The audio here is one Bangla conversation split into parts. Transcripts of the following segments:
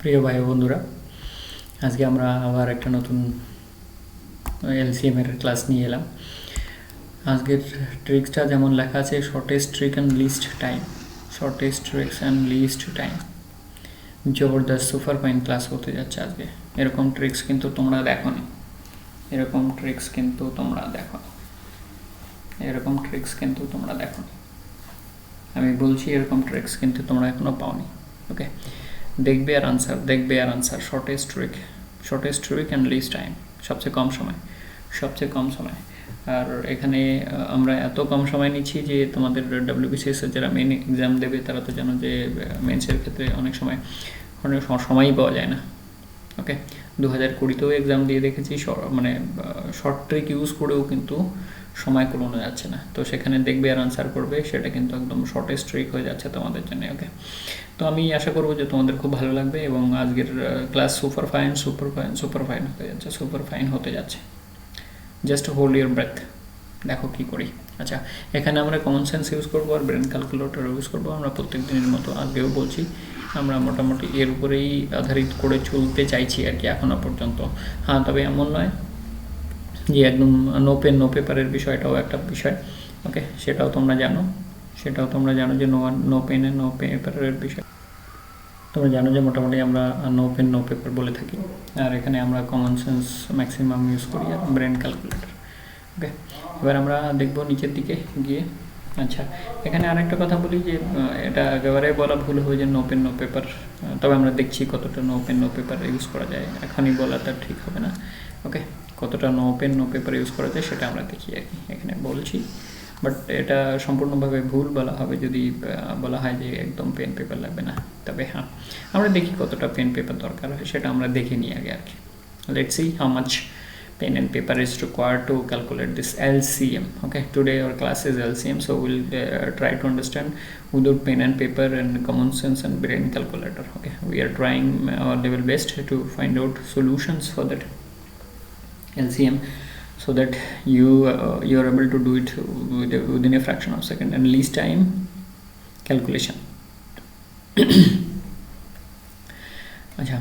প্রিয় ভাই বন্ধুরা, আজকে আমরা আবার একটা নতুন এলসিএম এর ক্লাস নিয়ে এলাম। আজকের ট্রিক্সটা যেমন লেখা আছে, shortest trick and least time. Shortest tricks and least time, জবরদস্ত সুপার ফাইন ক্লাস হতে যাচ্ছে আজকে। এরকম ট্রিক্স কিন্তু তোমরা দেখোনি, এরকম ট্রিক্স কিন্তু তোমরা দেখোনি, এরকম ট্রিক্স কিন্তু তোমরা দেখোনি। আমি বলছি এরকম ট্রিক্স কিন্তু তোমরা এখনো পাওনি। ওকে, দেখবে আর আনসার, দেখবে আর answer. Shortest trick and least time, সবচেয়ে কম সময়, সবচেয়ে কম সময়। আর এখানে আমরা এত কম সময় নিচ্ছি যে তোমাদের WBCS এর যারা মেন এক্সাম দেবে তারা তো জানো যে মেন্সের ক্ষেত্রে অনেক সময়ই পাওয়া যায় না। ওকে, 2020তেও এক্সাম দিয়ে দেখেছি, মানে শর্ট ট্রিক ইউজ করেও কিন্তু সময় কুলানো যাচ্ছে না। তো সেখানে দেখবে আর আনসার করবে, সেটা কিন্তু একদম শর্টেস্ট ট্রিক হয়ে যাচ্ছে তোমাদের জন্য। ওকে, তো আমি আশা করবো যে তোমাদের খুব ভালো লাগবে এবং আজকের ক্লাস সুপার ফাইন হতে যাচ্ছে। জাস্ট হোল্ড ইউর ব্রেথ, দেখো কি করি। আচ্ছা, এখানে আমরা কমন সেন্স ইউজ করবো আর ব্রেন ক্যালকুলেটর ইউজ করবো। আমরা প্রত্যেক দিনের মতো আগেও বলছি, আমরা মোটামুটি এর উপরেই আধারিত করে চলতে চাইছি আর কি এখনো পর্যন্ত। হ্যাঁ, তবে এমন নয় যে একদম নো পেন নো পেপারের বিষয়টাও একটা বিষয়। ওকে, সেটাও তোমরা জানো যে নো পেন নো পেপারের বিষয় তোমরা জানো যে মোটামুটি আমরা নো পেন নো পেপার বলে থাকি। আর এখানে আমরা কমন সেন্স ম্যাক্সিমাম ইউজ করি আর ব্রেন ক্যালকুলেটর। ওকে, এবার আমরা দেখবো নিচের দিকে গিয়ে। আচ্ছা, এখানে আরেকটা কথা বলি যে এটা একেবারে বলা ভুল হবে যে নো পেন নো পেপার, তবে আমরা দেখছি কতটা no pen no paper use করা যায়। এখনই বলাটা ঠিক হবে না। ওকে, কতটা no pen no paper use করা যায় সেটা আমরা দেখি আর কি, এখানে বলছি। বাট এটা সম্পূর্ণভাবে ভুল বলা হবে যদি বলা হয় যে একদম পেন পেপার লাগবে না। তবে হ্যাঁ, আমরা দেখি কতটা পেন পেপার দরকার হয়, সেটা আমরা দেখে নিই আগে আর কি। Let's see how much pen and paper is required to calculate this LCM. Okay, today our class is LCM, so we'll try to understand without pen and paper and common sense and brain calculator. Okay, we are trying our level best to find out solutions for that LCM so that you are able to do it within a fraction of a second. And least time calculation. আচ্ছা,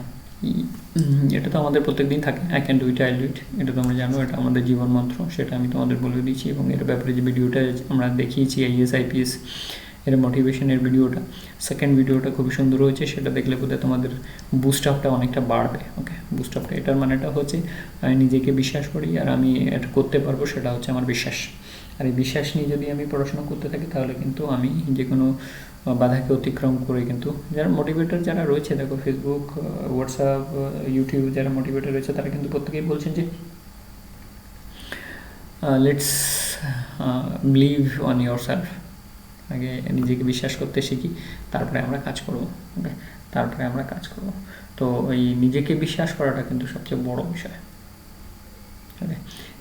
এটা তো আমাদের প্রত্যেক দিন থাকে, আই ক্যান ডু ইট, এটা তোমরা জানো, এটা আমাদের জীবন মন্ত্র, সেটা আমি তোমাদের বলে দিচ্ছি। এবং এর ব্যাপারে যে ভিডিওটা আমরা দেখিয়েছি IAS IPS এর মোটিভেশনের ভিডিওটা, সেকেন্ড ভিডিওটা খুবই সুন্দর হয়েছে, সেটা দেখলে বোধহয় তোমাদের বুস্ট আপটা অনেকটা বাড়বে। ওকে, বুস্ট আপটা, এটার মানেটা হচ্ছে আমি নিজেকে বিশ্বাস করি আর আমি এটা করতে পারবো, সেটা হচ্ছে আমার বিশ্বাস। আর এই বিশ্বাস নিয়ে যদি আমি পড়াশোনা করতে থাকি তাহলে কিন্তু আমি যে কোনো বাধাকে অতিক্রম করে কিন্তু যারা মোটিভেটর যারা রয়েছে, দেখো ফেসবুক, হোয়াটসঅ্যাপ, ইউটিউব যারা মোটিভেটর রয়েছে তারা কিন্তু প্রত্যেকেই বলছেন যে let's believe on your self. আগে নিজেকে বিশ্বাস করতে শিখি, তারপরে আমরা কাজ করবো। ওকে, তারপরে আমরা কাজ করবো। তো ওই নিজেকে বিশ্বাস করাটা কিন্তু সবচেয়ে বড় বিষয়। ওকে,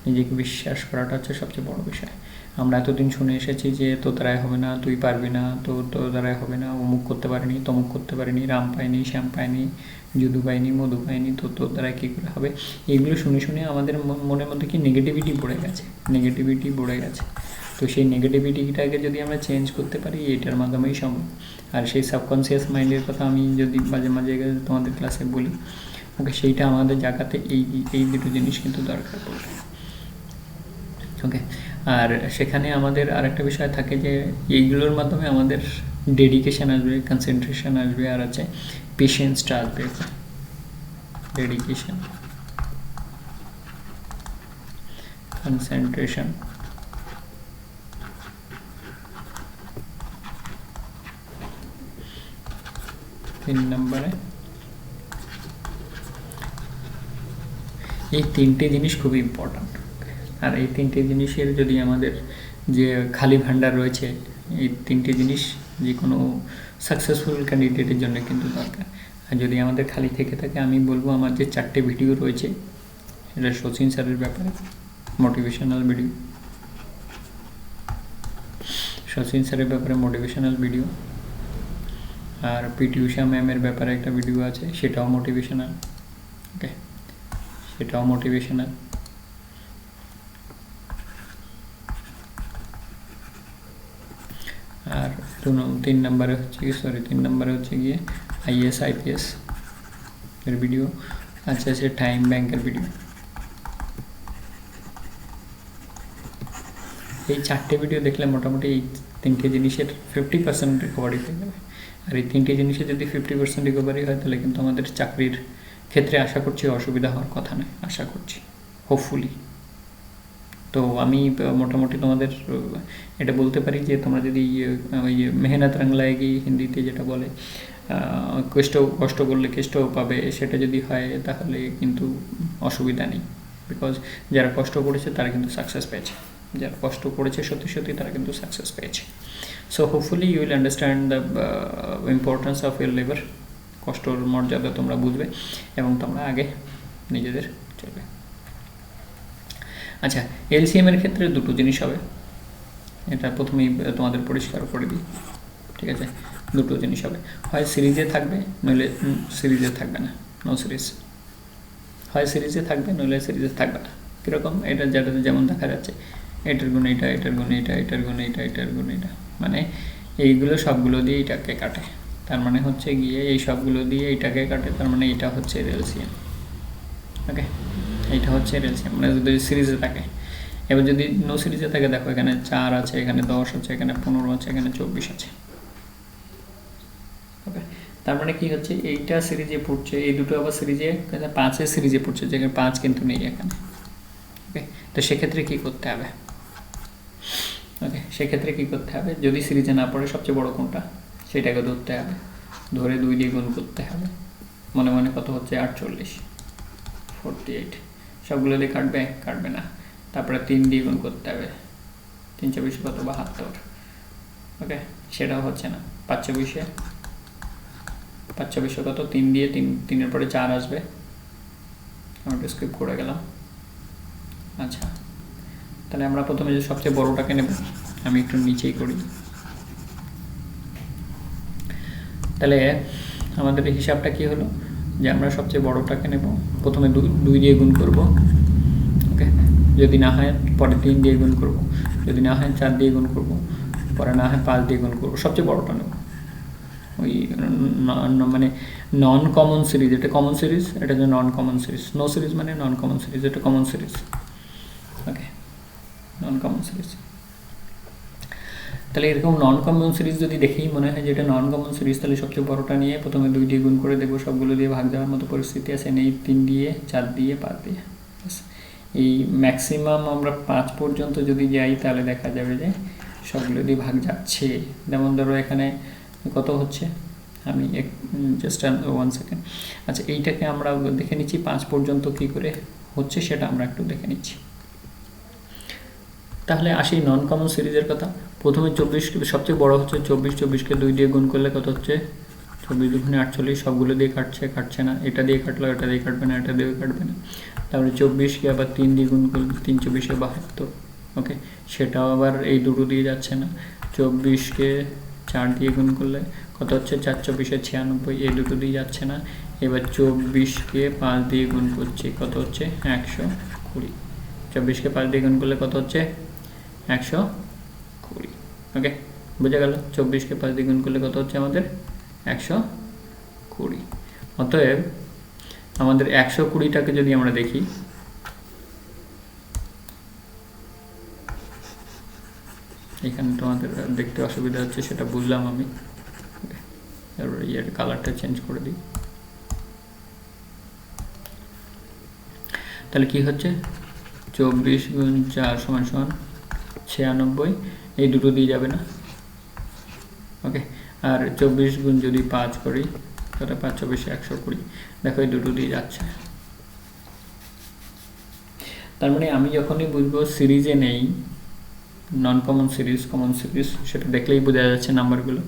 নিজেকে বিশ্বাস করাটা হচ্ছে সবচেয়ে বড় বিষয়। আমরা এতদিন শুনে এসেছি যে তোর দ্বারাই হবে না, তুই পারবি না, তোর দ্বারাই হবে না, অমুক করতে পারিনি, তমুক করতে পারিনি, রাম পাইনি, শ্যাম পাইনি, যদু পাইনি, মধু পাইনি, তোর দ্বারাই কী করে হবে। এইগুলো শুনে শুনে আমাদের মনের মধ্যে কি নেগেটিভিটি বেড়ে গেছে। তো সেই নেগেটিভিটিটাকে যদি আমরা চেঞ্জ করতে পারি, এটার মাধ্যমেই সম্ভব। আর সেই সাবকনসিয়াস মাইন্ডের কথা আমি যদি মাঝে মাঝে তোমাদের ক্লাসে বলি, ওকে, সেইটা আমাদের জায়গাতে এই দুটো জিনিস কিন্তু দরকার পড়বে। ওকে, আর সেখানে আমাদের আরেকটা বিষয় থাকে যে এইগুলোর মাধ্যমে আমাদের ডেডিকেশন আসবে, কনসেন্ট্রেশন আসবে, আর আছে পেশেন্সটা আসবে। ডেডিকেশন, কনসেন্ট্রেশন, তিন নম্বরে এই তিনটে জিনিস খুবই ইম্পর্ট্যান্ট। আর এই তিনটে জিনিসের যদি আমাদের যে খালি ভাণ্ডার রয়েছে, এই তিনটে জিনিস যে কোনো সাকসেসফুল ক্যান্ডিডেটের জন্য কিন্তু দরকার। আর যদি আমাদের খালি থেকে থাকে, আমি বলবো আমার যে 4টে ভিডিও রয়েছে, এটা শচীন স্যারের ব্যাপারে মোটিভেশনাল ভিডিও, শচীন স্যারের ব্যাপারে মোটিভেশনাল ভিডিও, আর পিটি ঊষা ম্যামের ব্যাপারে একটা ভিডিও আছে, সেটাও মোটিভেশনাল। ওকে, সেটাও মোটিভেশনাল। আর 3 নম্বরে হচ্ছে গিয়ে IAS IPS এর ভিডিও আছে টাইম ব্যাংকের ভিডিও। এই 4টে ভিডিও দেখলে মোটামুটি এই 3টে জিনিসের 50% রিকভারি হয়ে যাবে। আর এই 3টে জিনিসের যদি 50% রিকভারি হয় তাহলে কিন্তু আমাদের চাকরির ক্ষেত্রে আশা করছি অসুবিধা হওয়ার কথা নয়, আশা করছি, হোপফুলি। তো আমি মোটামুটি তোমাদের এটা বলতে পারি যে তোমরা যদি ওই মেহনত রং লায়েগি হিন্দিতে যেটা বলে কষ্ট করলে কেষ্ট পাবে, সেটা যদি হয় তাহলে কিন্তু অসুবিধা নেই। বিকজ যারা কষ্ট করেছে তারা কিন্তু সাকসেস পেয়েছে, যারা কষ্ট করেছে সত্যি সত্যি তারা কিন্তু সাকসেস পেয়েছে। So hopefully you will understand the importance of your labour. কষ্টর মর্যাদা তোমরা বুঝবে এবং তোমরা আগে নিজেদের চলবে। আচ্ছা, এলসিএম এর ক্ষেত্রে দুটো জিনিস হবে, এটা প্রথমেই তোমাদের পরিষ্কার করে দিই, ঠিক আছে? দুটো জিনিস হবে, হয় সিরিজে থাকবে নইলে সিরিজে থাকবে না, নো সিরিজ। হয় সিরিজে থাকবে নইলে সিরিজে থাকবে না। কীরকম? এটা যেটাতে যেমন দেখা যাচ্ছে এটার গুণ এটা, এটার গুণ এটা, এটার গুণ এটা, এটার গুণ এটা, মানে এইগুলো সবগুলো দিয়ে এটাকে কাটে। তার মানে হচ্ছে গিয়ে এই সবগুলো দিয়ে এইটাকে কাটে, তার মানে এটা হচ্ছে এলসিএম। ওকে, এইটা হচ্ছে এলসিএম, মানে যদি সিরিজে থাকে। এবার যদি নো সিরিজে থাকে, দেখো এখানে 4 আছে, এখানে 10 আছে, এখানে 15 আছে, এখানে 24 আছে। ওকে, তার মানে কি হচ্ছে, এইটা সিরিজে পড়ছে, এই দুটো আবার সিরিজে 5-এর সিরিজে পড়ছে, যেখানে 5 কিন্তু নেই এখানে। ওকে, তো সেক্ষেত্রে কী করতে হবে? ওকে, সেক্ষেত্রে কী করতে হবে? যদি সিরিজে না পড়ে সবচেয়ে বড় কোনটা সেটাকে ধরতে হবে, ধরে 2 দিয়ে গুণ করতে হবে। মনে মনে কত হচ্ছে? 48, 48। সবগুলো দিয়ে কাটবে না। তারপরে 3 দিয়ে গুণ করতে হবে, 3 24 কত? 72। ওকে, সেটাও হচ্ছে না। 5 24 কত? 3 দিয়ে 3-এর পরে 4 আসবে, আমি একটু স্কিপ করে গেলাম। আচ্ছা, তাহলে আমরা প্রথমে যে সবচেয়ে বড়টাকে নেব, আমি একটু নিচেই করি। তাহলে আমাদের হিসাবটা কি হলো, যে আমরা সবচেয়ে বড়টাকে নেব, প্রথমে 2 দিয়ে গুণ করব। ওকে, যদি না হয় পরে 3 দিয়ে গুণ করব, যদি না হয় 4 দিয়ে গুণ করব, পরে না হয় 5 দিয়ে গুণ করব, সবচেয়ে বড়টা নেব। ওই মানে নন কমন সিরিজ, এটা কমন সিরিজ, এটা হচ্ছে নন কমন সিরিজ। নো সিরিজ মানে নন কমন সিরিজ, এটা কমন সিরিজ। ওকে, নন কমন সিরিজ। তাহলে এরকম নন কমন সিরিজ যদি দেখেই মনে হয় যে এটা নন কমন সিরিজ, তাহলে সবচেয়ে বড়টা নিয়ে প্রথমে 2 দিয়ে গুণ করে দেবো, সবগুলো দিয়ে ভাগ দেওয়ার মতো পরিস্থিতি আছে, নেই 3 দিয়ে, 4 দিয়ে, 5 দিয়ে। এই ম্যাক্সিমাম আমরা 5 পর্যন্ত যদি যাই তাহলে দেখা যাবে যে সবগুলো দিয়ে ভাগ যাচ্ছে। যেমন ধরো এখানে কত হচ্ছে, আমি জাস্ট 1 সেকেন্ড। আচ্ছা, এইটাকে আমরা দেখে নিচ্ছি 5 পর্যন্ত কী করে হচ্ছে সেটা আমরা একটু দেখে নিচ্ছি। তাহলে আসি নন কমন সিরিজের কথা। প্রথমে 24, সবচেয়ে বড় হচ্ছে 24কে 2 দিয়ে গুণ করলে কত হচ্ছে? 24 দুগুণে 48, সবগুলো দিয়ে কাটছে না, এটা দিয়ে কাটলো, এটা দিয়ে কাটবে না, এটা দিয়ে কাটবে না। তারপরে 24কে আবার 3 দিয়ে গুণ করলে 3 24 72। ওকে, সেটাও আবার এই দুটো দিয়ে যাচ্ছে না। 24কে 4 দিয়ে গুণ করলে কত হচ্ছে? 4 24 96, এই দুটো দিয়ে যাচ্ছে না। এবার 24কে 5 দিয়ে গুণ করছি, কত হচ্ছে? 120। 24কে 5 দিয়ে গুণ করলে কত হচ্ছে? 120। ওকে, বোঝা গেল? 24কে 5 দিয়ে গুণ করলে কত হচ্ছে আমাদের? 120। অতএব আমাদের 120টাকে যদি আমরা দেখি, এখানে তোমাদের দেখতে অসুবিধা হচ্ছে সেটা বুঝলাম আমি। এবার এর কালারটা চেঞ্জ করে দিই। তাহলে কি হচ্ছে? 24 গুণ 4 সমান 96, এই দুটো দিয়ে যাবে না। ওকে, আর 24 গুণ যদি 5 করি, তাহলে 5 24 120, দেখো এই দুটো দিয়ে যাচ্ছে। তার মানে আমি যখনই বুঝবো সিরিজে নেই, নন কমন সিরিজ, কমন সিরিজ, সেটা দেখলেই বোঝা যাচ্ছে নাম্বারগুলো।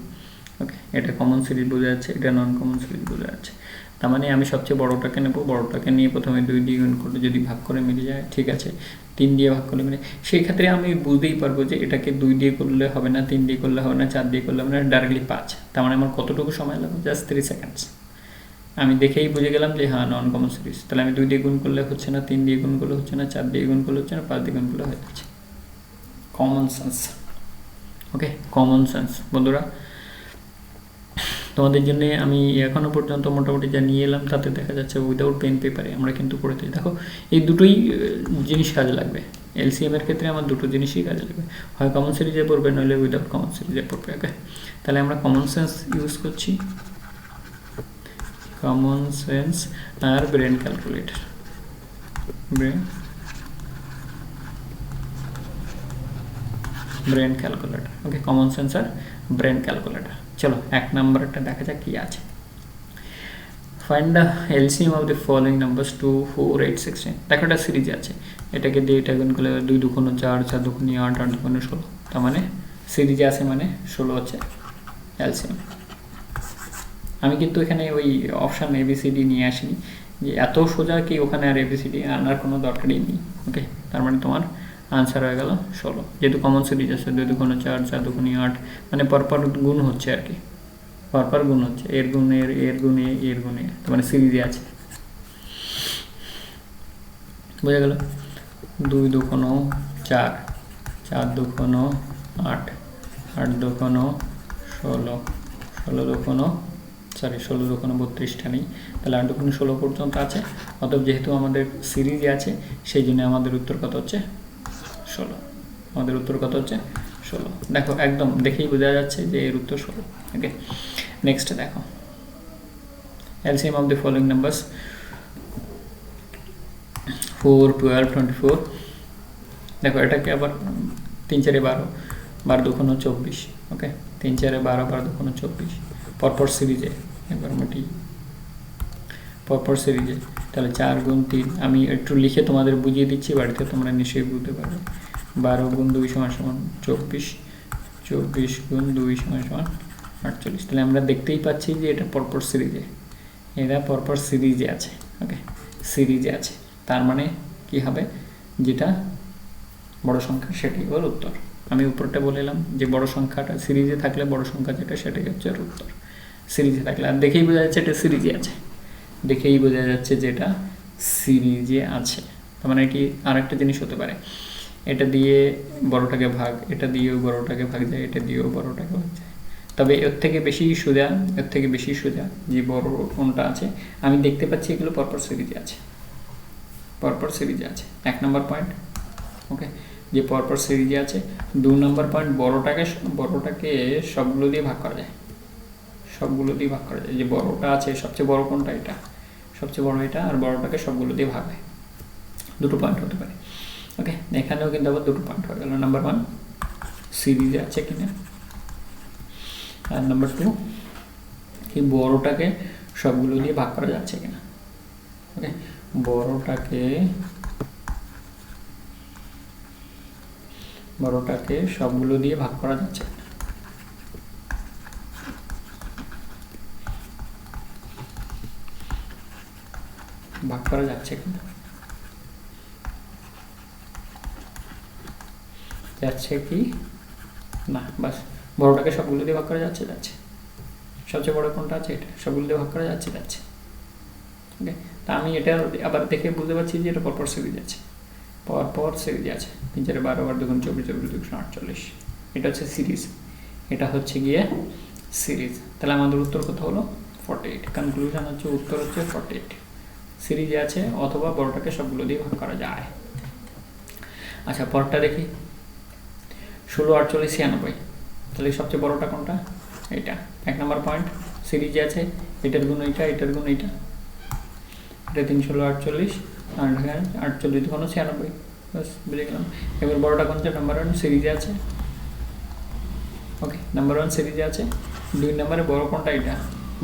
ওকে, এটা কমন সিরিজ বোঝা যাচ্ছে, এটা নন কমন সিরিজ বোঝা যাচ্ছে। তার মানে আমি সবচেয়ে বড়টাকে নেব, বড়টাকে নিয়ে প্রথমে 2 দিয়ে গুণ করলে যদি ভাগ করে মিলে যায় ঠিক আছে, 3 দিয়ে ভাগ করলে মিলে, সেই ক্ষেত্রে আমি বুঝতেই পারবো যে এটাকে 2 দিয়ে করলে হবে না, 3 দিয়ে করলে হবে না, 4 দিয়ে করলে হবে না, ডাইরেক্টলি 5। তার মানে আমার কতটুকু সময় লাগবে? Just 3 seconds. আমি দেখেই বুঝে গেলাম যে হ্যাঁ নন কমন সিরিজ। তাহলে আমি 2 দিয়ে গুণ করলে হচ্ছে না, 3 দিয়ে গুণ করলে হচ্ছে না, 4 দিয়ে গুণ করলে হচ্ছে না, 5 দিয়ে গুণ করলে হয়ে যাচ্ছে। Common sense. Okay, common sense বন্ধুরা। তোমাদের জন্য আমি এখনও পর্যন্ত মোটামুটি যা নিয়ে এলাম তাতে দেখা যাচ্ছে উইদাউট পেন পেপারে আমরা কিন্তু করে দিই। দেখো এই দুটোই জিনিস কাজে লাগবে। এলসিএমের ক্ষেত্রে আমার দুটো জিনিসই কাজে লাগবে, হয় কমন সিরিজে পড়বে নইলে উইদাউট কমন সিরিজে পড়বে। ওকে, তাহলে আমরা কমন সেন্স ইউজ করছি, কমন সেন্স আর brain calculator. Brain calculator. Okay, common sense আর ব্রেন ক্যালকুলেটর। চলো 1 নম্বরটা দেখা যাক কি আছে। Find the LCM of the following numbers 2, 4, 8, 16। দেখো একটা সিরিজ আছে, এটাকে দিয়ে এটা গুণ করলে 2 2 4, 4 2 8, 8 2 16, তার মানে সিরিজে আছে মানে 16 হচ্ছে এলসিএম। আমি কিন্তু এখানে ওই অপশান এবিসিডি নিয়ে আসিনি, যে এত সোজা কি ওখানে আর এবিসিডি আনার কোনো দরকারই নেই। ওকে, তার মানে তোমার আনসার হয়ে গেল 16, যেহেতু কমন সিরিজ আছে 2 2 4, 4 2 8, মানে পরপর গুণ হচ্ছে আর কি, পরপর গুণ হচ্ছে, এর গুণ এর, এর গুণ এ, এর গুণ এ, তার মানে সিরিজে আছে। বোঝা গেল? 2 2 4, 4 2 8, 8 2 16, 16 2 32টা নেই, তাহলে 8 2 16 পর্যন্ত আছে। অতএব যেহেতু আমাদের সিরিজে আছে সেই জন্য আমাদের উত্তর কত হচ্ছে 16। আমাদের উত্তর কত হচ্ছে 16। দেখো একদম দেখেই বোঝা যাচ্ছে যে এর উত্তর 16। ওকে, নেক্সট দেখো LCM of the following numbers 4, 12, 24। দেখো এটাকে আবার 3 4 12, 12 2 24। ওকে, 3 4 12, 12 2 24, পরপর সিরিজে, একবার মোটি পরপর সিরিজে। তাহলে 4 গুণ 3, আমি একটু লিখে তোমাদের বুঝিয়ে দিচ্ছি, বাড়িতে তোমরা নিশ্চয়ই বুঝতে পারবে। 12 গুণ 2 সমান 24, 24 গুণ 2 সমান 48। তাহলে আমরা দেখতেই পাচ্ছি যে এটা পরপর সিরিজে, এরা পরপর সিরিজে আছে। ওকে, সিরিজে আছে, তার মানে কি হবে, যেটা বড় সংখ্যা সেটাই হল উত্তর। আমি উপরটা বলে এলাম যে বড় সংখ্যাটা সিরিজে থাকলে বড় সংখ্যা যেটা সেটাই হচ্ছে উত্তর, সিরিজে থাকলে। আর দেখেই বোঝা যাচ্ছে এটা সিরিজে আছে, দেখেই বোঝা যাচ্ছে যে এটা সিরিজে আছে। তার মানে কি আরেকটা জিনিস হতে পারে, এটা দিয়ে বড়টাকে ভাগ, এটা দিয়েও বড়টাকে ভাগ যায়, এটা দিয়েও বড়টাকে ভাগ যায়। তবে এর থেকে বেশি সোজা, এর থেকে বেশি সোজা যে বড় কোনটা আছে, আমি দেখতে পাচ্ছি এগুলো পরপর সিরিজে আছে, পরপর সিরিজে আছে। 1 নম্বর পয়েন্ট। ওকে, যে পরপর সিরিজে আছে। 2 নম্বর পয়েন্ট, বড়টাকে সবগুলো দিয়ে ভাগ করা যায়, সবগুলো দিয়ে ভাগ করা যায়। যে বড়টা আছে সবচেয়ে বড় কোনটা, এটা সবচেয়ে বড় এটা, আর বড়টাকে সবগুলো দিয়ে ভাগ হয়। 2টো পয়েন্ট হতে পারে। ওকে, এখানেও কিন্তু আবার 2টো পয়েন্ট হয়ে গেল। নাম্বার 1 সিরিজে আছে কিনা, আর নাম্বার 2 কি বড়টাকে সবগুলো দিয়ে ভাগ করা যাচ্ছে কিনা। ওকে, বড়টাকে সবগুলো দিয়ে ভাগ করা যাচ্ছে কিনা। ভাগ করা যাচ্ছে কিনা, যাচ্ছে কি না, বাস বড়টাকে সবগুলো দিয়ে ভাগ করা যাচ্ছে, যাচ্ছে। সবচেয়ে বড় কোনটা আছে, এটা সবগুলো দিয়ে ভাগ করা যাচ্ছে, যাচ্ছে। ওকে, তা আমি এটা আবার দেখে বুঝতে পারছি যে এটা পরপর সিরিজ আছে, পরপর সিরিজ আছে। 3 4 12, 12 2 24, 24 2 48, এটা হচ্ছে সিরিজ, এটা হচ্ছে গিয়ে সিরিজ। তাহলে আমাদের উত্তর কত হলো 48। কনক্লুশন হচ্ছে উত্তর হচ্ছে 48, সিরিজে আছে অথবা বড়টাকে সবগুলো দিয়ে ভাগ করা যায়। আচ্ছা, পরটা দেখি 16 48 96। তাহলে সবচেয়ে বড়টা কোনটা, এটা। 1 নম্বর পয়েন্ট, সিরিজে আছে, এটার গুণ এইটা, এটার গুণ এইটা, এটা 3 16 48, আর 48 2 96, বাস বুঝে গেলাম। এবার বড়টা কোনটা, নাম্বার 1 সিরিজে আছে। ওকে, নাম্বার 1 সিরিজে আছে। 2 নম্বরে বড় কোনটা, এটা।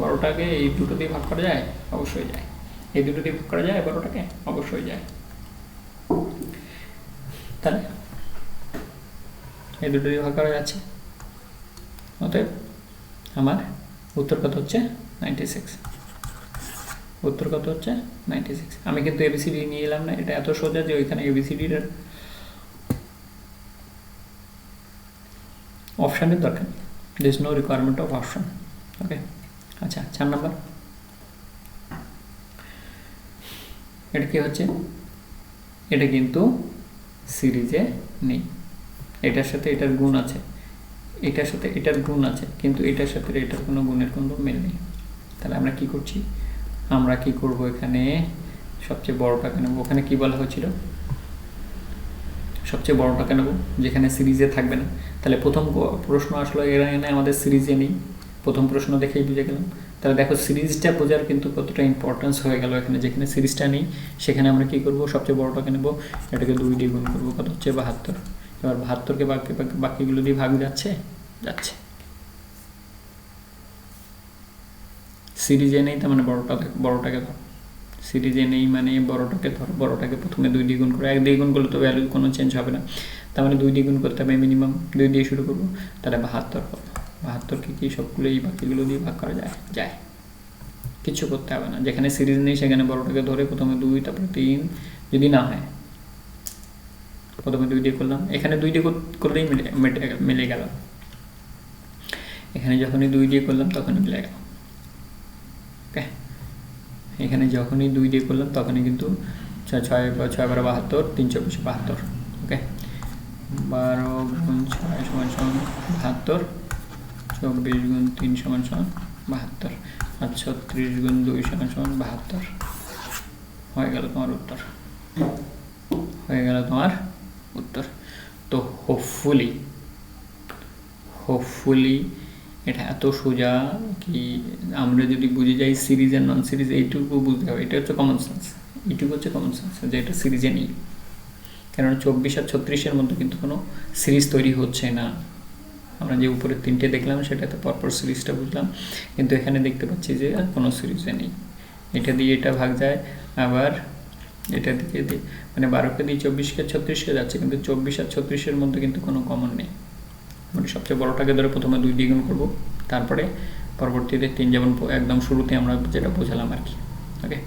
বড়টাকে এই দুটো দিয়ে ভাগ করা যায়, অবশ্যই যায়। এই দুটো দিয়ে ভাগ করা যায় বড়টাকে, অবশ্যই যায়। তাহলে এই দুটো দিয়ে ভাগ করা যাচ্ছে, অতএব আমার উত্তর কত হচ্ছে 96। উত্তর কত হচ্ছে 96। আমি কিন্তু এবিসিডি নিয়ে এলাম না, এটা এত সোজা যে ওইখানে এবিসিডির অপশানের দরকার নেই, there is no requirement of option. ওকে, আচ্ছা 4 নম্বর, এটা কি হচ্ছে, এটা কিন্তু সিরিজে নেই, এটার সাথে এটার গুণ আছে, এটার সাথে এটার গুণ আছে, কিন্তু এটার সাথে এটার কোনো গুণের কোনো মিল নেই। তাহলে আমরা কি করছি, আমরা কি করব, এখানে সবচেয়ে বড়টাকে নেব। ওখানে কি বলা হয়েছিল, সবচেয়ে বড়টাকে নেব যেখানে সিরিজে থাকবে না। তাহলে প্রথম প্রশ্ন আসলো এখানে আমাদের সিরিজে নেই, প্রথম প্রশ্ন দেখেই বুঝে গেলাম। তাহলে দেখো সিরিজটা বোঝার কিন্তু কতটা ইম্পর্টেন্স হয়ে গেল এখানে, যেখানে সিরিজটা নেই সেখানে আমরা কি করব, সবচেয়ে বড়টাকে নেব, এটাকে 2 দিয়ে গুণ করবো, কত হচ্ছে 72। এবার 72কে বাকিগুলো দিয়ে ভাগ যাচ্ছে, সিরিজে নেই, তার মানে বড়টাকে ধর, সিরিজে নেই মানে বড়টাকে ধর, বড়টাকে প্রথমে 2 দিয়ে গুণ করো, 1 দিয়ে গুণ করলে তো ভ্যালু কোনো চেঞ্জ হবে না, তার মানে 2 দিয়ে গুণ করতে হবে মিনিমাম, 2 দিয়ে শুরু করবো, তাহলে 72 হবে। 72কে কি সবগুলো এই বাকিগুলো দিয়ে ভাগ করা যায়, কিছু করতে হবে না। যেখানে সিরিজ নেই সেখানে বড়টাকে ধরে প্রথমে 2, তারপরে 3, যদি না হয় প্রথমে 2 দিয়ে করলাম, এখানে 2 দিয়ে করলেই মিলে গেল, এখানে যখনই 2 দিয়ে করলাম তখনই মিলে গেল। ওকে, এখানে যখনই 2 দিয়ে করলাম তখনই কিন্তু 6 12 72, 3 24 72। ওকে, 12 গুণ 6 সমান 72, 24 গুণ 3 সমান 72, আর 36 গুণ 2 সমান 72। হয়ে গেল তোমার উত্তর, হয়ে গেল তোমার উত্তর। তো হোপফুলি এটা এত সোজা কি আমরা যদি বুঝে যাই সিরিজ আর নন সিরিজ, এইটুকু বুঝতে হবে। এটা হচ্ছে কমন সেন্স, এইটুকু হচ্ছে কমন সেন্স যে এটা সিরিজে নেই, কারণ 24 আর 36-এর মধ্যে কিন্তু কোনো সিরিজ তৈরি হচ্ছে না। আমরা যে উপরের 3টে দেখলাম সেটাতে পরপর সিরিজটা বুঝলাম, কিন্তু এখানে দেখতে পাচ্ছি যে কোনো সিরিজে নেই। এটা দিয়ে এটা ভাগ যায়, আবার এটা দিয়ে মানে 12কে দিয়ে 24কে 36কে যাচ্ছে, কিন্তু 24 আর 36-এর মধ্যে কিন্তু কোনো কমন নেই। মানে সবচেয়ে বড়টাকে ধরে প্রথমে 2 দিয়ে গুণ করবো, তারপরে পরবর্তীতে 3, যেমন একদম শুরুতে আমরা যেটা বোঝালাম আর কি। ওকে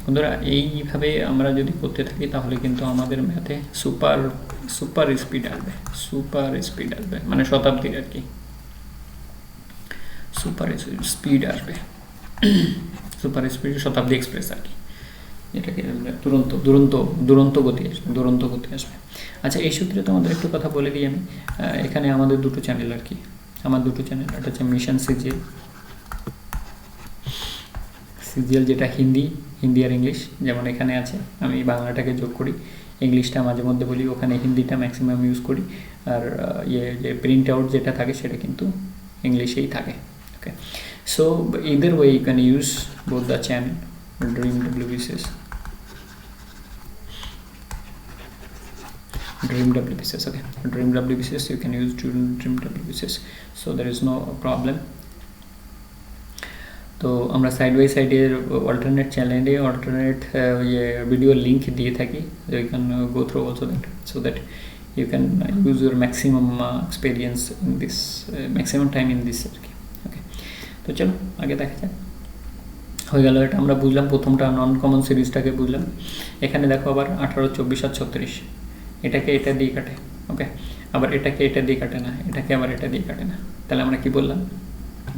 বন্ধুরা, এইভাবে আমরা যদি করতে থাকি তাহলে কিন্তু আমাদের ম্যাথে সুপার স্পিড আসবে, মানে শতাব্দীর আর কি সুপার স্পিড আসবে, সুপার স্পিড শতাব্দী এক্সপ্রেস আর কি, এটাকে দুরন্ত গতি আসবে। আচ্ছা, এই সূত্রে তোমাদের একটু কথা বলে দিই আমি। এখানে আমাদের 2টো চ্যানেল আর কি, আমার 2টো চ্যানেল, একটা হচ্ছে মিশন সিজিএল যেটা হিন্দি আর ইংলিশ, যেমন এখানে আছে, আমি বাংলাটাকে যোগ করি, ইংলিশটা মাঝে মধ্যে বলি, ওখানে হিন্দিটা ম্যাক্সিমাম ইউজ করি, আর যে প্রিন্ট আউট যেটা থাকে সেটা কিন্তু ইংলিশেই থাকে। ওকে, so either way you can use both the channel Dream WBCS, okay, Dream WBCS, you can use Dream WBCS, so there is no problem. তো আমরা সাইড বাই সাইডের অল্টারনেট চ্যানেলে অল্টারনেট ভিডিও লিঙ্ক দিয়ে থাকি, you can go through also that, so that you can use your maximum experience in this, maximum time in this আর কি। ওকে, তো চলো আগে দেখা যাক। হয়ে গেল, এটা আমরা বুঝলাম, প্রথমটা নন কমন সিরিজটাকে বুঝলাম। এখানে দেখো আবার 18, 24 আর 36, এটাকে এটা দিয়ে কাটে। ওকে, আবার এটাকে এটা দিয়ে কাটে না, এটাকে আবার এটা দিয়ে কাটে না। তাহলে আমরা কি বললাম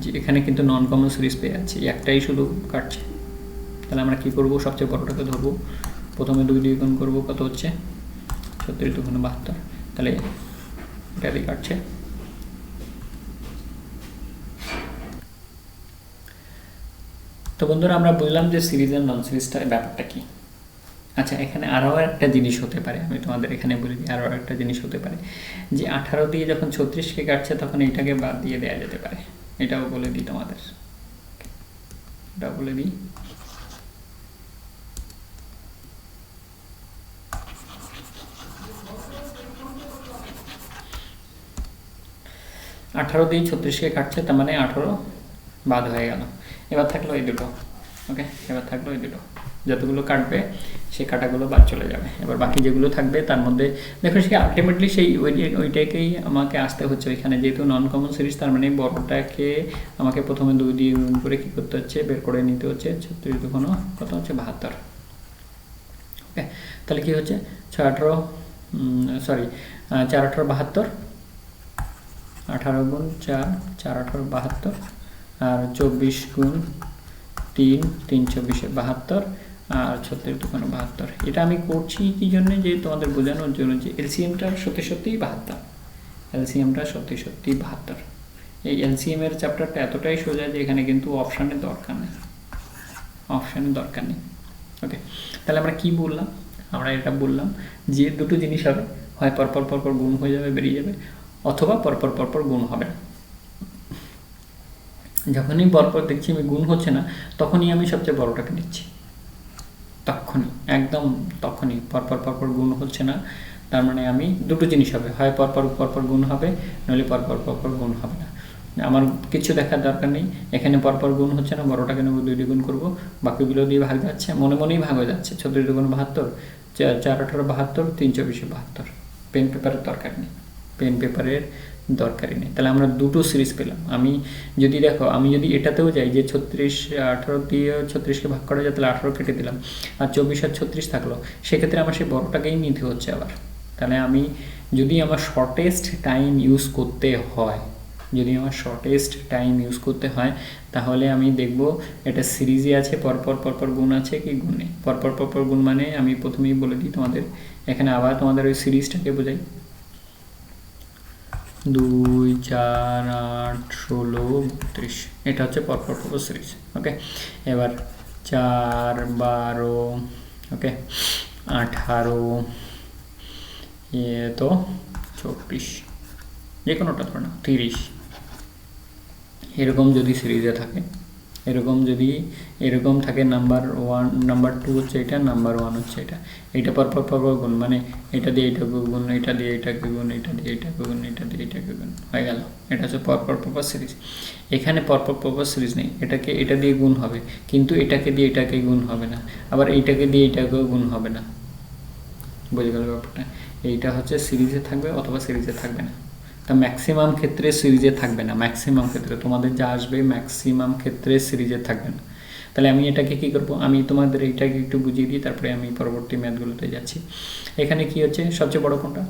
যে এখানে কিন্তু নন কমন সিরিজ পেয়ে যাচ্ছি, একটাই শুধু কাটছে। তাহলে আমরা কি করব, সবচেয়ে বড়টাকে ধরবো, প্রথমে 2 দিয়ে গুণ করবো, কত হচ্ছে 36 × 72, তাহলে এটা দিয়ে কাটছে। তো বন্ধুরা, আমরা বুঝলাম যে সিরিজ আর নন সিরিজটার ব্যাপারটা কি। আচ্ছা, এখানে আরও একটা জিনিস হতে পারে, আমি তোমাদের এখানে বলে দিই, আরও একটা জিনিস হতে পারে যে 18 দিয়ে যখন 36কে কাটছে তখন এটাকে বাদ দিয়ে দেওয়া যেতে পারে, এটাও বলে দিই তোমাদের, এটাও বলে দিই। আঠারো দিয়ে 36কে কাটছে, তার মানে 18 বাদ হয়ে গেল। এবার থাকলো এই দুটো। ওকে, এবার থাকলো এই দুটো, যতগুলো কাটবে সেই কাটাগুলো বাদ চলে যাবে। এবার বাকি যেগুলো থাকবে তার মধ্যে দেখো, সে আলটিমেটলি সেই ওইটাকেই আমাকে আসতে হচ্ছে ওইখানে, যেহেতু নন কমন সিরিজ, তার মানে বড়টাকে আমাকে প্রথমে 2 দিয়ে গুণ করে কী করতে হচ্ছে, বের করে নিতে হচ্ছে। 36 × 2 কত হচ্ছে 72। ওকে, তাহলে কী হচ্ছে 4 18 72, 18 গুণ 4 4 18 72, আর 24 গুণ 3 3 24 72, আর 36 × 2 72। এটা আমি করছি কি জন্য, যে তোমাদের বোঝানোর জন্য যে এলসিএমটার সত্যি 72, এলসিএমটা সত্যি সত্যি 72। এই এলসিএমের চ্যাপ্টারটা এতটাই সোজা যে এখানে কিন্তু অপশানের দরকার নেই, ওকে। তাহলে আমরা কি বললাম, আমরা এটা বললাম যে দুটো জিনিস হবে, হয় পরপর পরপর গুণ হয়ে যাবে বেরিয়ে যাবে, অথবা পরপর পরপর গুণ হবে না। যখনই পরপর দেখছি আমি গুণ হচ্ছে না, তখনই আমি সবচেয়ে বড়টাকে নিচ্ছি, তখনই পরপর পরপর গুণ হচ্ছে না, তার মানে আমি দুটো জিনিস হবে, হয় পরপর পরপর গুণ হবে, নইলে পরপর পরপর গুণ হবে না। আমার কিছু দেখার দরকার নেই, এখানে পরপর গুণ হচ্ছে না, বড়টাকে নেবো 2 দিয়ে গুণ করবো, বাকিগুলো দিয়ে ভাগ যাচ্ছে, মনে মনেই ভাগ হয়ে যাচ্ছে। 34 দুগুণ 72, 4 18 72, 3 24 72। পেন পেপারের দরকারই নেই। তাহলে আমরা দুটো সিরিজ পেলাম। আমি যদি এটাতেও যাই যে 36 18 দিয়ে 36কে ভাগ করা যায়, তাহলে 18 কেটে দিলাম, আর 24 আর 36 থাকলো, সেক্ষেত্রে আমার সেই বড়টাকেই নিতে হচ্ছে আবার। তাহলে আমি যদি আমার শর্টেস্ট টাইম ইউজ করতে হয়, তাহলে আমি দেখব এটা সিরিজে আছে, পরপর পরপর গুণ আছে কি গুণে। পরপর পরপর গুণ মানে আমি প্রথমেই বলে দিই তোমাদের, এখানে আবার তোমাদের ওই সিরিজটাকে বোঝাই, 2 4 8 16 32, এটা হচ্ছে পরপর পরপর সিরিজ, ওকে। এবার 4 12, ওকে, 18, তো 24, যে কোনোটা ধরে নাও, 30, এরকম যদি সিরিজে থাকে, এরকম থাকে, নাম্বার 1 নাম্বার 2 হচ্ছে এটা, নাম্বার 1 হচ্ছে এটা পরপর পরপর গুণ মানে এটা দিয়ে এটাকে গুণ, এটা দিয়ে এটাকে গুণ, এটা দিয়ে এটাকে গুণ, এটা দিয়ে এটাকে গুণ, হয়ে গেল। এটা হচ্ছে পরপর পরপর সিরিজ। এখানে পরপর পরপর সিরিজ নেই, এটা দিয়ে গুণ হবে, কিন্তু এটাকে দিয়ে এটাকে গুণ হবে না, আবার এইটাকে দিয়ে এটাকেও গুণ হবে না। বুঝে গেল ব্যাপারটা? এইটা হচ্ছে সিরিজে থাকবে অথবা সিরিজে থাকবে না। তা ম্যাক্সিমাম ক্ষেত্রে সিরিজে থাকবে না, ম্যাক্সিমাম ক্ষেত্রে তোমাদের যা আসবে ম্যাক্সিমাম ক্ষেত্রে সিরিজে থাকবে না। তাহলে আমি এটাকে কি করব, আমি তোমাদের এইটাকে একটু বুঝিয়ে দিই, তারপরে আমি পরবর্তী ম্যাথগুলোতে যাচ্ছি। এখানে কি হচ্ছে, সবচেয়ে বড় কোনটা?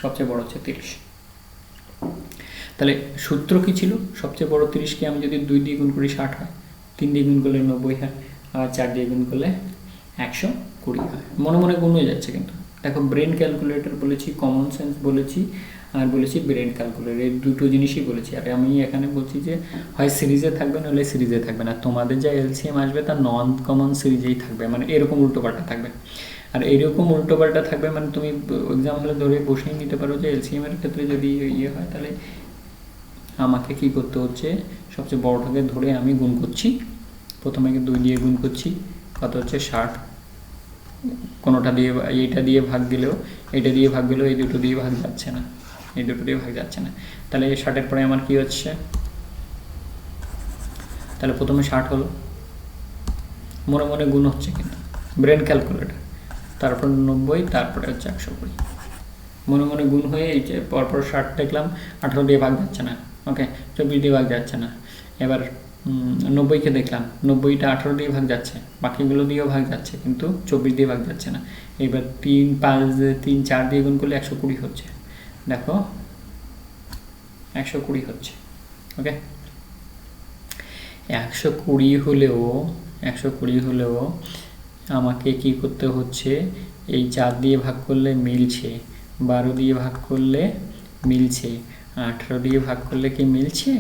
সবচেয়ে বড় হচ্ছে 30। তাহলে সূত্র কি ছিল, সবচেয়ে বড় 30কে আমি যদি 2 দিয়ে গুণ করি 60 হয়, 3 দিয়ে গুণ করলে 90 হয়, আর 4 দিয়ে গুণ করলে 120 হয়। মনে মনে গুণ হয়ে যাচ্ছে, কিন্তু দেখো ব্রেন ক্যালকুলেটর বলেছি, কমন সেন্স বলেছি, আর বলেছি ব্রেন ক্যালকুলেটর, এই দুটো জিনিসই বলেছি। আর আমি এখানে বলছি যে হয় সিরিজে থাকবে নাহলে সিরিজে থাকবে না। তোমাদের যা এলসিএম আসবে তা নন কমন সিরিজেই থাকবে, মানে এরকম উল্টোপাল্টা থাকবে। আর এইরকম উল্টোপাল্টা থাকবে মানে তুমি এক্সাম হলে ধরে বসেই নিতে পারো যে এলসিএমের ক্ষেত্রে যদি ইয়ে হয়, তাহলে আমাকে কি করতে হচ্ছে, সবচেয়ে বড়টাকে ধরে আমি গুণ করছি, প্রথমে 2 দিয়ে গুণ করছি, কত হচ্ছে 60, কোনোটা দিয়ে এইটা দিয়ে ভাগ দিলেও এইটা দিয়ে ভাগ দিলেও এই দুটো দিয়ে ভাগ যাচ্ছে না, তাহলে 60-এর পরে আমার কি হচ্ছে, তাহলে প্রথমে 60 হলো, মনে মনে গুণ হচ্ছে কিন্তু ব্রেন ক্যালকুলেটর, তারপর 90, তারপরে হচ্ছে 120, মনে মনে গুণ হয়ে এই যে পরপর 60 দেখলাম, 18 দিয়ে ভাগ যাচ্ছে না, ওকে, 24 দিয়ে ভাগ যাচ্ছে না। এবার 90কে দেখলাম, 90টা 18 দিয়ে ভাগ যাচ্ছে, বাকিগুলো দিয়েও ভাগ যাচ্ছে, কিন্তু 24 দিয়ে ভাগ যাচ্ছে না। এবার 3 5 3 4 দিয়ে গুণ করলে 120 হচ্ছে, দেখো 120 হচ্ছে, ওকে। 120 হলেও আমাকে কি করতে হচ্ছে, এই 4 দিয়ে ভাগ করলে মিলছে, 12 দিয়ে ভাগ করলে মিলছে, 18 দিয়ে ভাগ করলে কি মিলছে,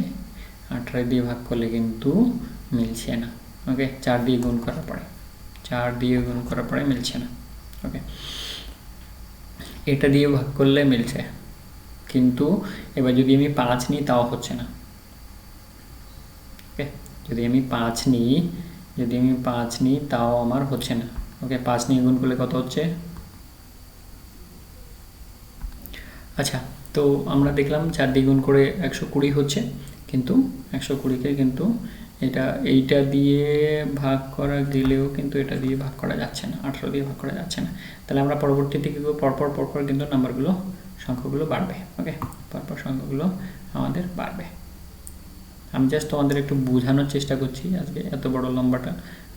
18 দিয়ে ভাগ করলে কিন্তু মিলছে না, ওকে। 4 দিয়ে গুণ করার পরে মিলছে না, ওকে। এটা দিয়ে ভাগ করলে মিলছে, কিন্তু এবার যদি আমি 5 নিই তাও হচ্ছে না, ওকে। যদি আমি 5 নিই তাও আমার হচ্ছে না, ওকে। 5 নিয়ে গুণ করলে কত হচ্ছে, আচ্ছা। তো আমরা দেখলাম 4 দিয়ে গুণ করে 120 হচ্ছে, কিন্তু 120কে কিন্তু এইটা দিয়ে ভাগ করা গেলেও কিন্তু এটা দিয়ে ভাগ করা যাচ্ছে না, 18 দিয়ে ভাগ করা যাচ্ছে না। তাহলে আমরা পরবর্তীতে কি করব, পরপর কিন্তু সংখ্যাগুলো বাড়বে, ওকে। পরপর সংখ্যাগুলো আমাদের বাড়বে। আমি জাস্ট তোমাদের একটু বোঝানোর চেষ্টা করছি আজকে, এত বড় লম্বাটা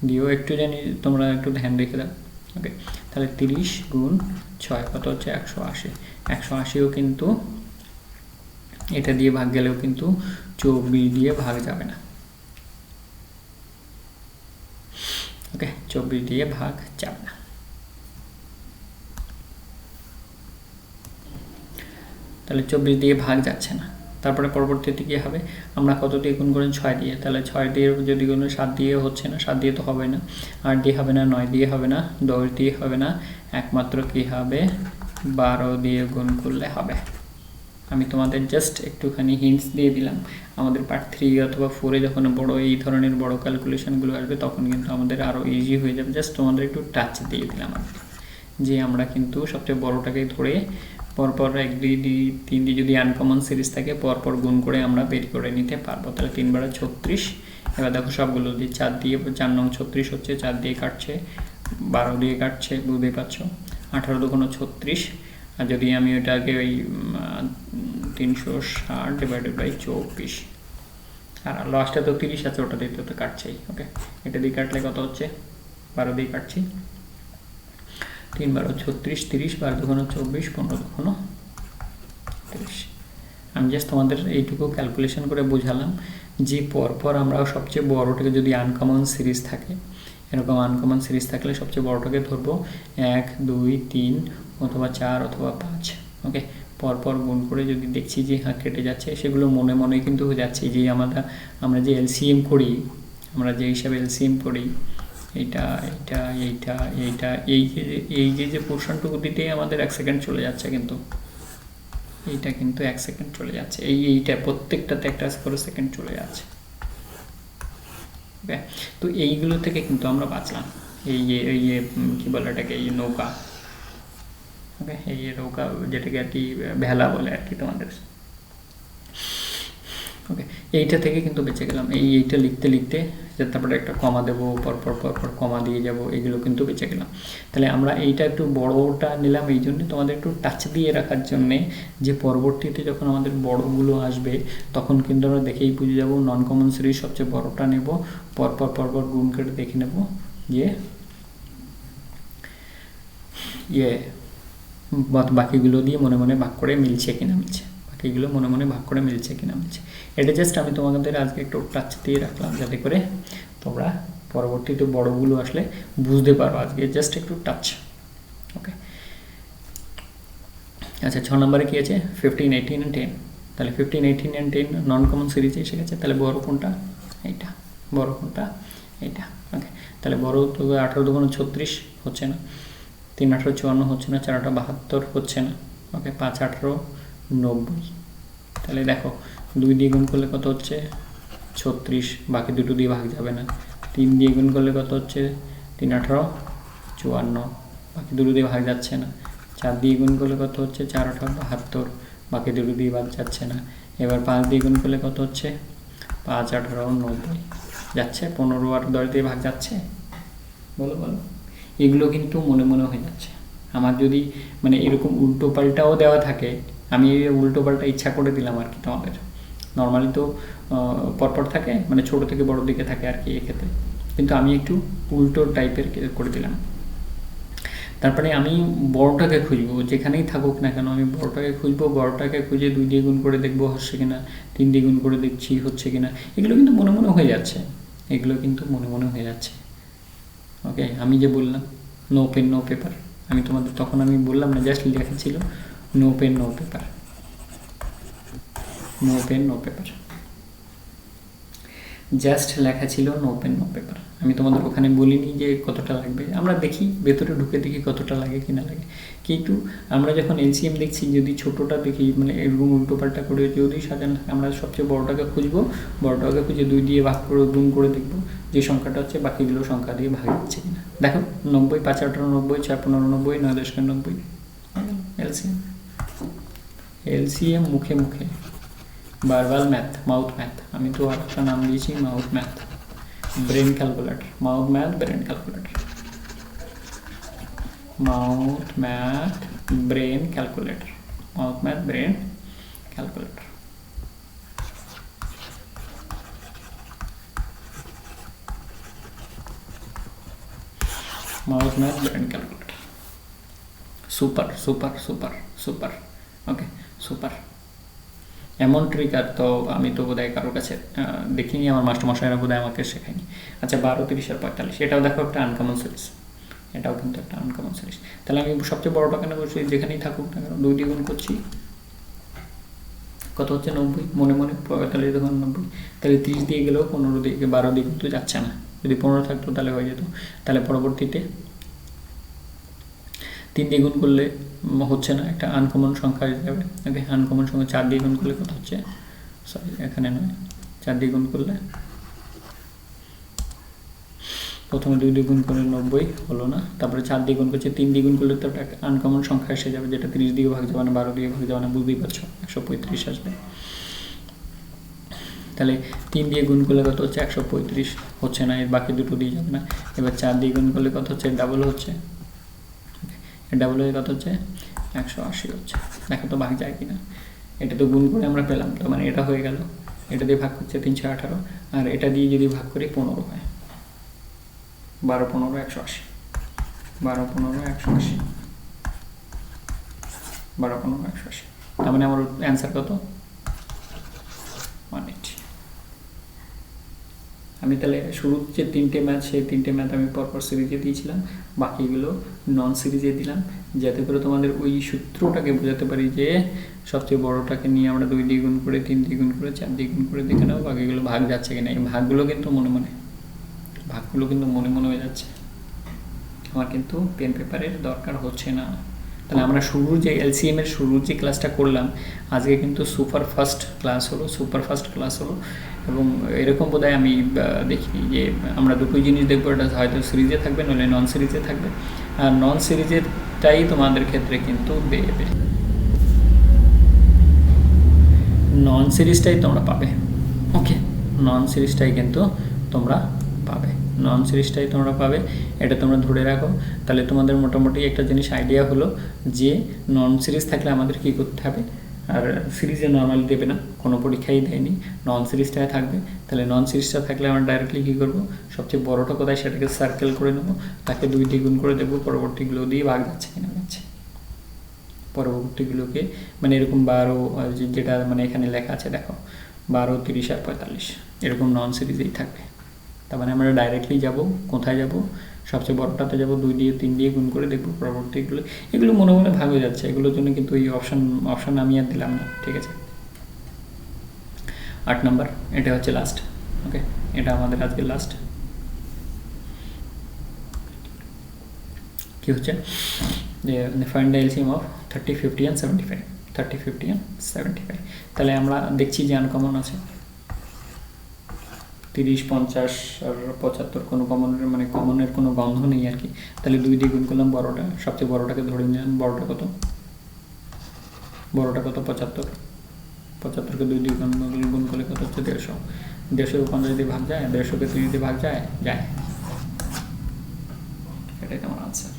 দিয়েও একটু জানি তোমরা একটু ধ্যান রেখে দাও, ওকে। তাহলে 30 গুণ 6 কত হচ্ছে, 180। 180ও কিন্তু এটা দিয়ে ভাগ গেলেও কিন্তু 24 দিয়ে ভাগ যাবে না, ওকে। 24 দিয়ে ভাগ যাবে না। তাহলে 24 দিয়ে ভাগ যাচ্ছে না। তারপরে পরবর্তীতে কী হবে, আমরা কত দিয়ে গুণ করেন 6 দিয়ে, তাহলে 6 দিয়ে যদি গুণ 7 দিয়ে হচ্ছে না, 7 দিয়ে তো হবে না, 8 দিয়ে হবে না, 9 দিয়ে হবে না, 10 দিয়ে হবে না, একমাত্র কী হবে 12 দিয়ে গুণ করলে হবে। আমি তোমাদের জাস্ট একটুখানি হিন্টস দিয়ে দিলাম। আমাদের পার্ট 3 অথবা 4-এ যখন বড় এই ধরনের বড় ক্যালকুলেশনগুলো আসবে তখন কিন্তু আমাদের আরও ইজি হয়ে যাবে। জাস্ট তোমাদের একটু টাচ দিয়ে দিলাম আর যে আমরা কিন্তু সবচেয়ে বড়টাকে ধরে পরপর 1 2 3 দিয়ে যদি আনকমন সিরিজ থাকে পরপর গুণ করে আমরা বের করে নিতে পারবো। তাহলে 3 × 36। এবার দেখো সবগুলো দিয়ে 4 দিয়ে 4 নং 36 হচ্ছে, 4 দিয়ে কাটছে, 12 দিয়ে কাটছে, বুঝতেই পারছো। 18 2 × 36। আর যদি আমি ওইটাকে ওই 360 ডিভাইডেড বাই 24, আর লাস্টে তো 30 আছে, ওটা দিয়ে তো কাটছেই। ওকে, এটা দিয়ে কাটলে কত হচ্ছে, 12 দিয়ে কাটছি, 3 12 36, 30, 12 2 × 24, 15 2 × 30। আমি জাস্ট তোমাদের এইটুকু ক্যালকুলেশন করে বোঝালাম যে পরপর আমরা সবচেয়ে বড়টাকে যদি আনকমন সিরিজ থাকে, এরকম আনকমন সিরিজ থাকলে সবচেয়ে বড়টাকে ধরবো 1 2 3 অথবা 4 অথবা 5। ওকে, পরপর গুণ করে যদি দেখছি যে হ্যাঁ কেটে যাচ্ছে, সেগুলো মনে মনে কিন্তু হয়ে যাচ্ছে। যে আমরা যে এলসিএম করি, আমরা যে হিসাবে এলসিএম করি, এইটা এইটা এইটা এইটা এই যে পোর্শনটুকু দিতেই আমাদের 1 সেকেন্ড চলে যাচ্ছে, কিন্তু এইটা কিন্তু 1 সেকেন্ড চলে যাচ্ছে, এইটা প্রত্যেকটাতে 1 করে সেকেন্ড চলে যাচ্ছে। ওকে, তো এইগুলো থেকে কিন্তু আমরা বাঁচলাম। এই কী বলে এটাকে, এই নৌকা। ওকে, এই নৌকা যেটাকে আর কি ভেলা বলে আর কি তোমাদের। ওকে, এইটা থেকে কিন্তু বেঁচে গেলাম। এইটা লিখতে লিখতে তারপরে একটা কমা দেবো, পরপর কমা দিয়ে যাব, এগুলো কিন্তু বেঁচে গেলাম। তাহলে আমরা এইটা একটু বড়টা নিলাম এই জন্যে, তোমাদের একটু টাচ দিয়ে রাখার জন্যে, যে পরবর্তীতে যখন আমাদের বড়গুলো আসবে তখন কিন্তু আমরা দেখেই বুঝে যাব। নন কমন সিরিজ সবচেয়ে বড়টা নেব, পরপর গুণ করে দেখে নেব যে বাকিগুলো দিয়ে মনে মনে ভাগ করে মিলছে কিনা মিলছে, বাকিগুলো মনে মনে ভাগ করে মিলছে কিনা মিলছে। এটা জাস্ট আমি তোমাদের আজকে একটু টাচ দিয়ে রাখলাম যাতে করে তোমরা পরবর্তীতে বড়গুলো আসলে বুঝতে পারো। আজকে জাস্ট একটু টাচ। ওকে, আচ্ছা 6 নম্বরে কী আছে, 15 18 and 10। তাহলে 15 18 and 10 নন কমন সিরিজে এসে গেছে। তাহলে বড় কোনটা, এইটা। বড় কোনটা, এইটা। ওকে, তাহলে বড় তো 18 2 × 36 হচ্ছে না, 3 18 54 হচ্ছে না, 4 8 72 হচ্ছে না। ওকে, 5 18 90। তাহলে দেখো 2 দিয়ে গুণ করলে কত হচ্ছে 36, বাকি দুটো দিয়ে ভাগ যাবে না। 3 দিয়ে গুণ করলে কত হচ্ছে 3 18 54, বাকি দুটো দিয়ে ভাগ যাচ্ছে না। 4 দিয়ে গুণ করলে কত হচ্ছে 4 18 72, বাকি দুটো দিয়ে ভাগ যাচ্ছে না। এবার 5 দিয়ে গুণ করলে কত হচ্ছে 5 18 90 যাচ্ছে, 15 আর 10 দিয়ে ভাগ যাচ্ছে। বলো বলো, এগুলো কিন্তু মনে মনে হয়ে যাচ্ছে। আমার যদি মানে এরকম উল্টো পাল্টাও দেওয়া থাকে, আমি উল্টো পাল্টা ইচ্ছা করে দিলাম আর কি তোমাদের। নর্মালি তো পরপর থাকে, মানে ছোট থেকে বড় দিকে থাকে আর কি এক্ষেত্রে, কিন্তু আমি একটু উল্টো টাইপের করে দিলাম। তারপরে আমি বড়টাকে খুঁজবো, যেখানেই থাকুক না কেন আমি বড়টাকে খুঁজবো, বড়টাকে খুঁজে 2 দিয়ে গুণ করে দেখবো হচ্ছে কিনা, 3 দিয়ে গুণ করে দেখছি হচ্ছে কিনা। এগুলো কিন্তু মনে মনে হয়ে যাচ্ছে, এগুলো কিন্তু মনে মনে হয়ে যাচ্ছে। ওকে, আমি যে বললাম নো পেন নো পেপার, আমি তোমাদের তখন আমি বললাম না, জাস্ট লেখা ছিল no pen no paper, no pen no paper, just লেখা ছিল নো পেন নো পেপার। আমি তোমাদের ওখানে বলিনি যে কতটা লাগবে, আমরা দেখি ভেতরে ঢুকে দেখি কতটা লাগে কি না লাগে। কিন্তু আমরা যখন এলসিএম দেখছি, যদি ছোটোটা দেখি মানে এরকম উল্টোপাল্টা করে যদি সাজানো, আমরা সবচেয়ে বড়টাকে খুঁজবো, বড়টাকে খুঁজে 2 দিয়ে ভাগ করে গুণ করে দেখবো যে সংখ্যাটা হচ্ছে বাকিগুলো সংখ্যা দিয়ে ভাগ হচ্ছে কিনা। দেখো 90 5 18 90, 4 15 90, 9 10 90। এলসিএম এলসিএম মুখে মুখে, বারবার ম্যাথ, মাউথ ম্যাথ। আমি তো আর একটা নাম দিয়েছি mouth math, brain calculator, mouth math brain calculator, mouth math brain calculator, mouth math brain calculator. Mouth math brain calculator, super super super super. Okay, super. এমন ট্রিক আর তো আমি তো বোধহয় কারোর কাছে দেখিনি, আমার মাস্টারমশাইরা বোধহয় আমাকে শেখায়নি। আচ্ছা 12 30 আর 45, এটাও দেখো একটা আনকমন সিরিজ, এটাও কিন্তু একটা আনকমন সিরিজ। তাহলে আমি সবচেয়ে বড়টা কেন করছি, যেখানেই থাকুক না কেন 2 দিয়ে গুণ করছি, কত হচ্ছে 90, মনে মনে 45 তখন 90, তাহলে 30 দিয়ে গেলেও 15 দিয়ে 12 দিয়ে কিন্তু যাচ্ছে না। যদি 15 থাকতো তাহলে হয়ে যেত। তাহলে পরবর্তীতে 3 দিয়ে গুণ করলে হচ্ছে না, একটা আনকমন সংখ্যা হয়ে যাবে। ওকে, আনকমন সংখ্যা 4 দিয়ে গুণ করলে কত হচ্ছে, সরি এখানে নয়, 4 দিয়ে গুণ করলে প্রথমে 2 দিয়ে গুণ করে 90 হলো না, তারপরে 4 দিয়ে গুণ করছে, 3 দিয়ে গুণ করলে তো একটা আনকমন সংখ্যা এসে যাবে, যেটা 30 দিয়ে ভাগ যাবে না, 12 দিয়ে ভাগ যাবে না, বুঝতেই পারছো, 135 আসবে। তাহলে 3 দিয়ে গুণ করলে কত হচ্ছে 135, হচ্ছে না, এর বাকি দুটো দিয়ে যাবে না। এবার 4 দিয়ে গুণ করলে কত হচ্ছে, ডাবল হচ্ছে, ডাবল হয়ে কত হচ্ছে 180 হচ্ছে। দেখো তো ভাগ যায় কিনা, এটা তো গুণ করে আমরা পেলাম, তো মানে এটা হয়ে গেল, এটা দিয়ে ভাগ করছে 318, আর এটা দিয়ে যদি ভাগ করি 15 হয়, 12 15 180, 12 15 180, 12 15 180, তার মানে আমার অ্যান্সার কত 180। আমি তাহলে শুরুর যে 3টে ম্যাথ, সেই 3টে ম্যাথ আমি পরপর সিরিজে দিয়েছিলাম, বাকিগুলো নন সিরিজে দিলাম, যাতে করে তোমাদের ওই সূত্রটাকে বোঝাতে পারি যে সবচেয়ে বড়টাকে নিয়ে আমরা 2 দিয়ে গুণ করে, 3 দিয়ে গুণ করে, 4 দিয়ে গুণ করে দেখে নেবো বাকিগুলো ভাগ যাচ্ছে কিনা। এই ভাগগুলো কিন্তু মনে মনে হয়ে যাচ্ছে, আমার কিন্তু পেন পেপারের দরকার হচ্ছে না। তাহলে আমরা শুরুর যে LCM এর শুরুর যে ক্লাসটা করলাম, আজকে কিন্তু সুপার ফাস্ট ক্লাস হলো, এবং এরকম বোধহয় আমি দেখিনি যে আমরা দুটোই জিনিস দেখবো, এটা হয়তো সিরিজে থাকবে, নইলে নন সিরিজে থাকবে, আর নন সিরিজেরটাই তোমাদের ক্ষেত্রে কিন্তু দেবে, নন সিরিজটাই তোমরা পাবে। ওকে, নন সিরিজটাই কিন্তু তোমরা পাবে, এটা তোমরা ধরে রাখো। তাহলে তোমাদের মোটামুটি একটা জিনিস আইডিয়া হলো যে নন সিরিজ থাকলে আমাদের কী করতে হবে, আর সিরিজে নর্মালি দেবে না, কোনো পরীক্ষাই দেয়নি, নন সিরিজটাই থাকবে। তাহলে নন সিরিজটা থাকলে আমরা ডাইরেক্টলি কী করবো, সবচেয়ে বড়োটা কোথায় সেটাকে সার্কেল করে নেবো, তাকে 2 দিয়ে গুণ করে দেবো, পরবর্তীগুলো দিয়ে ভাগ যাচ্ছে কিনা যাচ্ছে, পরবর্তীগুলোকে মানে এরকম 12 যেটা মানে এখানে লেখা আছে দেখো 12 30 আর 45 এরকম নন সিরিজেই থাকবে। তার মানে আমরা ডাইরেক্টলি যাব, কোথায় যাব, সবচেয়ে বড়টাতে যাব, 2 দিয়ে 3 দিয়ে গুণ করে দেখবো পরবর্তীগুলো, এগুলো মনে মনে ভাগ হয়ে যাচ্ছে, এগুলোর জন্য কিন্তু এই অপশান আমি আর দিলাম না, ঠিক আছে। 8 নাম্বার, এটা হচ্ছে লাস্ট। ওকে, এটা আমাদের আজকে লাস্ট। কি হচ্ছে যে find the LCM of 30 50 and 75, 30 50 and 75। তাহলে আমরা দেখছি যে আনকমন আছে 30 50 আর 75, কোনো কমনের মানে কমনের কোনো গন্ধ নেই আর কি। তাহলে 2 দিয়ে গুণ করলাম বড়টা, সবচেয়ে বড়টাকে ধরে নিলাম, বড়টা কত 75, 75কে 2 দিয়ে গুণ করলে কত হচ্ছে 150, 150 50 দিয়ে ভাগ যায়, 150কে 30 দিয়ে ভাগ যায়, এটাই তোমার আনসার।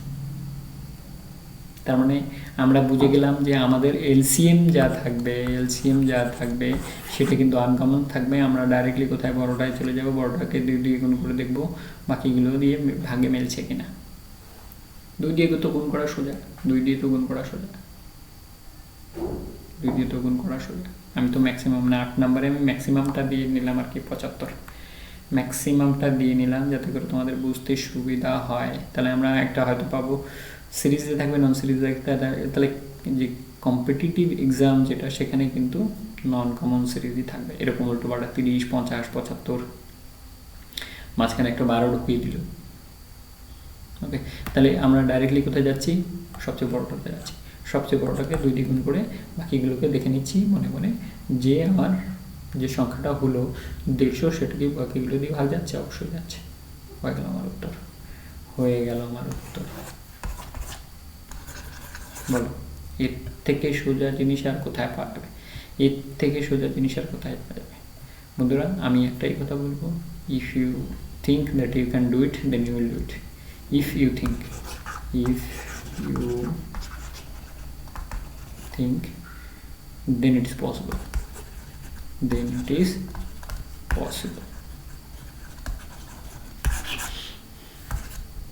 তার মানে আমরা বুঝে গেলাম যে আমাদের এলসিএম যা থাকবে সেটা কিন্তু আনকমন থাকবে। আমরা ডাইরেক্টলি কোথায় বড়টায় চলে যাব, বড়টাকে 2 দিয়ে গুণ করে দেখব বাকিগুলো দিয়ে ভাগে মেলছে কিনা। 2 দিয়ে তো গুণ করা সোজা, 2 দিয়ে তো গুণ করা সোজা। আমি তো ম্যাক্সিমাম না, 8 নম্বরে আমি ম্যাক্সিমামটা দিয়ে নিলাম আর কি, 75 ম্যাক্সিমামটা দিয়ে নিলাম যাতে করে তোমাদের বুঝতে সুবিধা হয়। তাহলে আমরা একটা হয়তো পাবো সিরিজে থাকবে, নন সিরিজে থাকবে, তাহলে যে কম্পিটিটিভ এক্সাম যেটা সেখানে কিন্তু নন কমন সিরিজই থাকবে, এরকম উল্টো পাল্টা 30 50 75, মাঝখানে একটা 12 ঢুকিয়ে দিল। ওকে, তাহলে আমরা ডাইরেক্টলি কোথায় যাচ্ছি, সবচেয়ে বড়টাতে যাচ্ছি, সবচেয়ে বড়টাকে 2 দিয়ে গুণ করে বাকিগুলোকে দেখে নিচ্ছি মনে মনে, যে আমার যে সংখ্যাটা হলো 150 সেটাকে বাকিগুলো দিয়ে ভাগ যাচ্ছে, অবশ্যই যাচ্ছে। হয়ে গেল আমার উত্তর, বলো এর থেকে সোজা জিনিস আর কোথায় পাওয়া যাবে, বন্ধুরা আমি একটাই কথা বলবো, if you think that you can do it then you will do it. If you think then it is possible,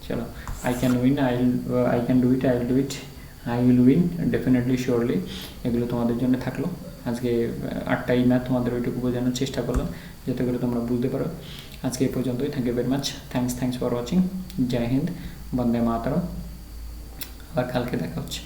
চলো, I can win, I can do it, I will do it, I will win definitely surely। এগুলো তোমাদের জন্য থাকলো আজকে 8টাই ম্যাথ, তোমাদের ওইটুকু বোঝানোর চেষ্টা করলাম যাতে করে তোমরা বুঝতে পারো। আজকে এই পর্যন্তই, thank you very much, thanks for watching, জয় হিন্দ, বন্দে মাতরম, আবার কালকে দেখা হচ্ছে।